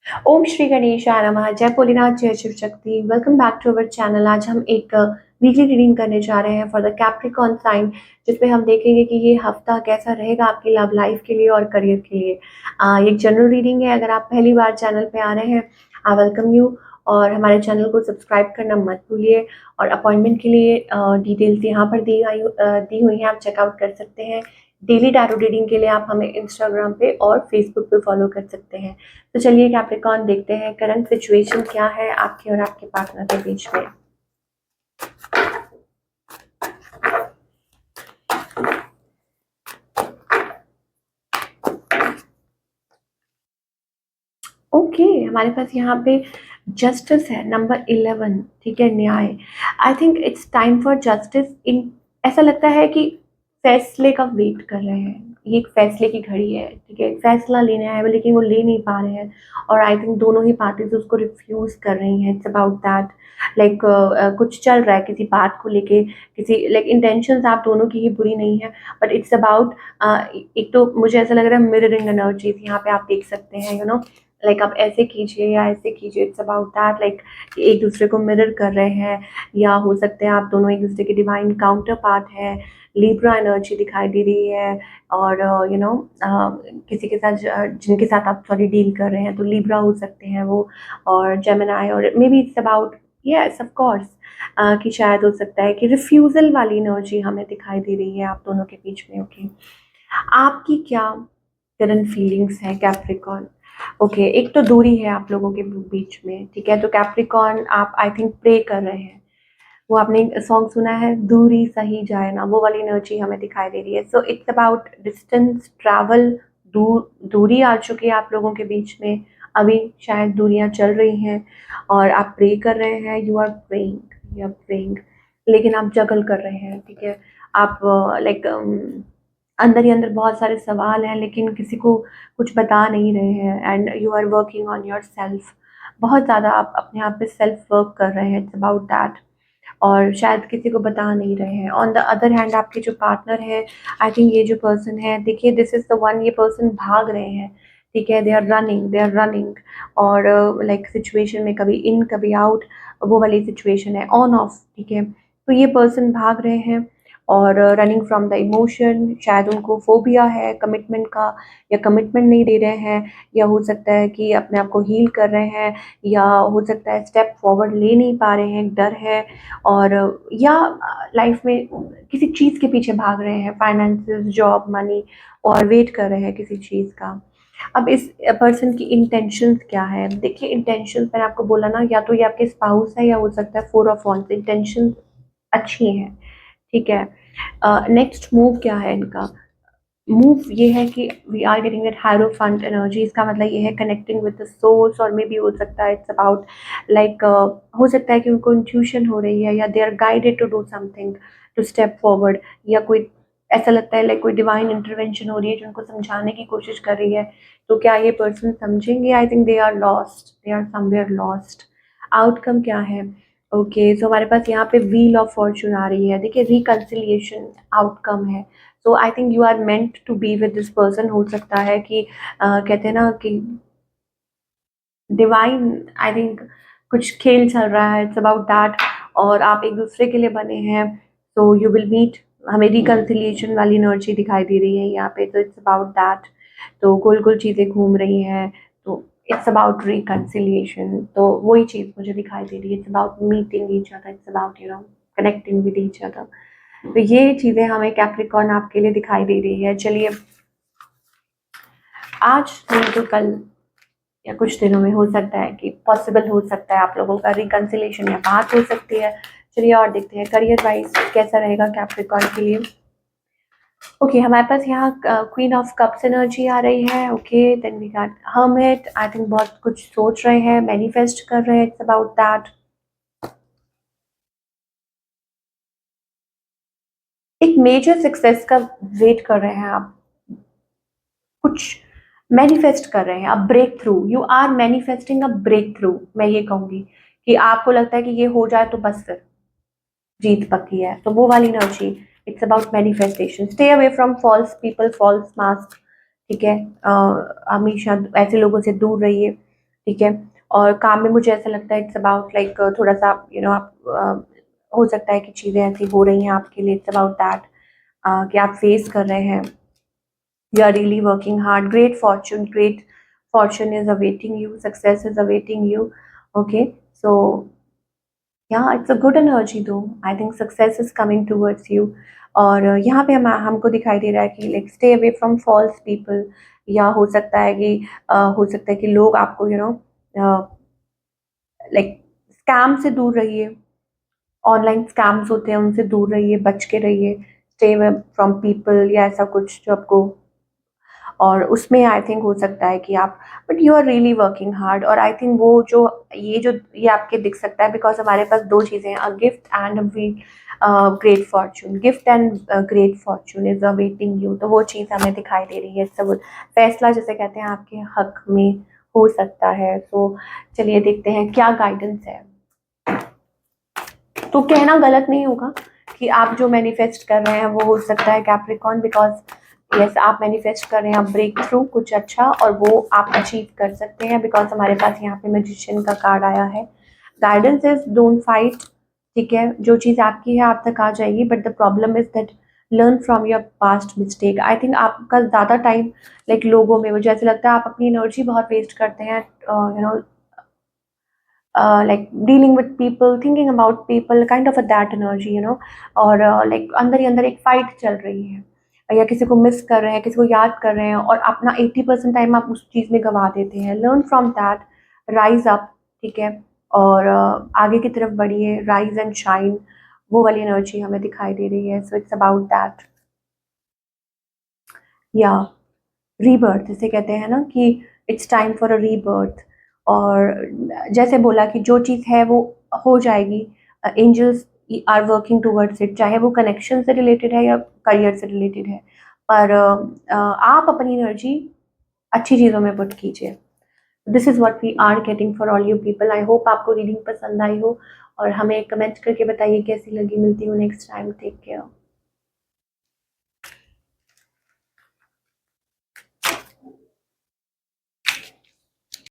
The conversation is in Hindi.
ओम श्री गणेशाय नमः। जय भोलेनाथ, जय Shiv Shakti. Welcome back to our channel. आज हम एक वीकली रीडिंग करने जा रहे हैं फॉर द कैप्रिकॉर्न साइन, जिसमें हम देखेंगे कि ये हफ्ता कैसा रहेगा आपकी लव लाइफ के लिए और करियर के लिए। ये एक जनरल रीडिंग है। अगर आप पहली बार चैनल पे आ रहे हैं, आई वेलकम यू। और हमारे चैनल को सब्सक्राइब करना मत भूलिए। और अपॉइंटमेंट के लिए डिटेल्स यहाँ पर दी हुई हैं, आप चेकआउट कर सकते हैं। डेली टैरो रीडिंग के लिए आप हमें इंस्टाग्राम पे और फेसबुक पे फॉलो कर सकते हैं। तो चलिए कैप्रिकॉर्न देखते हैं करंट सिचुएशन क्या है आपके और आपके पार्टनर के बीच में। ओके, हमारे पास यहाँ पे जस्टिस है, नंबर 11। ठीक है, न्याय। I think it's time for justice. इन ऐसा लगता है कि फैसले का वेट कर रहे हैं। ये एक फैसले की घड़ी है। ठीक है, फैसला लेना है लेकिन वो ले नहीं पा रहे हैं। और आई थिंक दोनों ही पार्टीज उसको रिफ्यूज कर रही हैं। It's about that. लाइक कुछ चल रहा है किसी बात को लेके, किसी लाइक इंटेंशंस आप दोनों की ही बुरी नहीं है, बट इट्स अबाउट एक तो मुझे ऐसा लग रहा है मिररिंग एनर्जीज यहाँ पे आप देख सकते हैं, यू नो। लाइक आप ऐसे कीजिए या ऐसे कीजिए। इट्स अबाउट दैट, लाइक एक दूसरे को मिरर कर रहे हैं, या हो सकते हैं आप दोनों एक दूसरे के डिवाइन काउंटर पार्ट है। लिब्रा एनर्जी दिखाई दे रही है। और यू नो किसी के साथ जिनके साथ आप सॉरी डील कर रहे हैं, तो लिब्रा हो सकते हैं वो, और जेमिनाई। और may be it's about yes of course कि शायद हो सकता है कि रिफ्यूज़ल वाली एनर्जी हमें दिखाई दे रही है आप दोनों के बीच में। ओके, आपकी क्या करंट फीलिंग्स है कैप्रिकॉर्न? ओके, एक तो दूरी है आप लोगों के बीच में। ठीक है, तो कैप्रिकॉर्न आप आई थिंक प्रे कर रहे हैं। वो आपने सॉन्ग सुना है, दूरी सही जाए ना, वो वाली एनर्जी हमें दिखाई दे रही है। So it's about distance travel. दूरी आ चुकी है आप लोगों के बीच में। अभी शायद दूरियां चल रही हैं और आप प्रे कर रहे हैं। यू आर प्रेइंग, लेकिन आप जगल कर रहे हैं। ठीक है, आप लाइक अंदर ही अंदर बहुत सारे सवाल हैं, लेकिन किसी को कुछ बता नहीं रहे हैं। And you are working on yourself. बहुत ज़्यादा आप अपने आप पे सेल्फ वर्क कर रहे हैं। It's about that. और शायद किसी को बता नहीं रहे हैं। ऑन द अदर हैंड आपके जो पार्टनर है, आई थिंक ये जो पर्सन है, देखिए दिस इज़ द वन। ये पर्सन भाग रहे हैं। ठीक है, दे आर रनिंग। और लाइक सिचुएशन में कभी इन कभी आउट, वो वाली सिचुएशन है, ऑन ऑफ। ठीक है, तो ये पर्सन भाग रहे हैं और रनिंग फ्रॉम द इमोशन। शायद उनको फोबिया है कमिटमेंट का, या कमिटमेंट नहीं दे रहे हैं, या हो सकता है कि अपने आप को हील कर रहे हैं, या हो सकता है स्टेप फॉरवर्ड ले नहीं पा रहे हैं, डर है। और या लाइफ में किसी चीज़ के पीछे भाग रहे हैं, फाइनेंसेस, जॉब, मनी, और वेट कर रहे हैं किसी चीज़ का। अब इस पर्सन की इंटेंशंस क्या है? देखिए इंटेंशंस मैंने आपको बोला ना, या तो ये आपके स्पाउस है या हो सकता है 4 ऑफ वॉन्ड्स। इंटेंशंस अच्छी हैं। ठीक है, नेक्स्ट मूव क्या है इनका? मूव ये है कि we are getting that hierophant energy. इसका मतलब ये है कनेक्टिंग विद द सोर्स। और मे बी हो सकता है इट्स अबाउट लाइक हो सकता है कि उनको इंट्यूशन हो रही है, या they are guided to do something, to step forward. या कोई ऐसा लगता है लाइक कोई डिवाइन इंटरवेंशन हो रही है जो उनको समझाने की कोशिश कर रही है। तो क्या ये पर्सन समझेंगे? I think they are lost, they are somewhere lost. Outcome क्या है? ओके, सो हमारे पास यहाँ पे व्हील ऑफ फॉर्चून आ रही है। देखिए रिकन्सिलिएशन आउटकम है। So I think you are meant to be with this person. हो सकता है कि कहते हैं ना कि डिवाइन, आई थिंक कुछ खेल चल रहा है। It's about that. और आप एक दूसरे के लिए बने हैं, तो यू विल मीट। हमें रिकन्सिलिएशन वाली एनर्जी दिखाई दे रही है यहाँ पे, तो इट्स अबाउट दैट। तो गोल गोल चीज़ें घूम रही हैं, तो इट्स अबाउट रिकन्सिलिएशन। तो वही चीज़ मुझे दिखाई दे रही है। It's about meeting each other, it's about you know connecting with each other. तो ये चीज़ें हमें कैप्रिकॉर्न आपके लिए दिखाई दे रही है। चलिए, आज नहीं तो कल या कुछ दिनों में हो सकता है कि पॉसिबल हो सकता है आप लोगों का रिकन्सिलेशन या बात हो सकती है। चलिए और देखते हैं करियर वाइज कैसा रहेगा कैप्रिकॉर्न के लिए। ओके, हमारे पास यहाँ क्वीन ऑफ कप्स एनर्जी आ रही है। Okay, then we got hermit. I think बहुत कुछ सोच रहे हैं, मैनिफेस्ट कर रहे हैं। It's about that. एक मेजर सक्सेस का वेट कर रहे हैं आप, कुछ मैनिफेस्ट कर रहे हैं, a breakthrough. You are manifesting a breakthrough. मैं ये कहूँगी कि आपको लगता है कि ये हो जाए तो बस फिर जीत पक्की है, तो वो वाली energy. It's about manifestation. Stay away from false people, false mask. ठीक है, हमेशा ऐसे लोगों से दूर रहिए। ठीक है। और काम में मुझे ऐसा लगता है इट्स अबाउट लाइक थोड़ा सा आप हो सकता है कि चीज़ें ऐसी हो रही हैं आपके लिए, इट्स अबाउट दैट कि आप फेस कर रहे हैं, you are really working hard, great fortune is awaiting you, success is awaiting you. Okay, so yeah, it's a good energy though, I think success is coming towards you. और यहाँ पे हमको दिखाई दे रहा है कि like stay away from false people, या हो सकता है कि लोग आपको लाइक स्कैम से दूर रहिए, ऑनलाइन स्कैम्स होते हैं उनसे दूर रहिए, बच के रहिए, स्टे अवे फ्रॉम पीपल या ऐसा कुछ जो आपको, और उसमें आई थिंक हो सकता है कि आप, but you are really working hard. और आई थिंक वो ये आपके दिख सकता है बिकॉज हमारे पास दो चीज़ें हैं, a gift and great Fortune, gift and great Fortune is awaiting you, तो वो चीज़ हमें दिखाई दे रही है। सब फैसला जैसे कहते हैं आपके हक में हो सकता है। तो चलिए देखते हैं क्या गाइडेंस है। तो कहना गलत नहीं होगा कि आप जो मैनिफेस्ट कर रहे हैं वो हो सकता है कैप्रिकॉर्न, बिकॉज यस आप मैनिफेस्ट कर रहे हैं ब्रेक थ्रू कुछ अच्छा, और वो आप अचीव कर सकते हैं बिकॉज हमारे पास यहाँ पे मैजिशियन का कार्ड आया है। गाइडेंस इज डोंट फाइट, ठीक है, जो चीज़ आपकी है आप तक आ जाएगी, but the problem is that learn from your past mistake. I think आपका ज़्यादा टाइम लाइक लोगों में, मुझे ऐसा लगता है आप अपनी एनर्जी बहुत वेस्ट करते हैं, like dealing with people, thinking about people, kind of a that energy. और like अंदर ही अंदर एक फाइट चल रही है, या किसी को मिस कर रहे हैं, किसी को याद कर रहे हैं, और अपना 80% टाइम आप उस चीज़ में गंवा देते हैं। Learn from that, rise up, ठीक है, और आगे की तरफ बढ़िए, राइज एंड शाइन, वो वाली एनर्जी हमें दिखाई दे रही है। सो इट्स अबाउट दैट, या रीबर्थ जिसे कहते हैं ना, कि it's time for a rebirth. और जैसे बोला कि जो चीज़ है वो हो जाएगी, angels are working towards it, चाहे वो कनेक्शन से रिलेटेड है या करियर से रिलेटेड है, पर आप अपनी एनर्जी अच्छी चीज़ों में पुट कीजिए। This is what we are getting for all you people. I hope आपको रीडिंग पसंद आई हो, और हमें कमेंट करके बताइए कैसी लगी। मिलती हूँ नेक्स्ट टाइम, टेक केयर।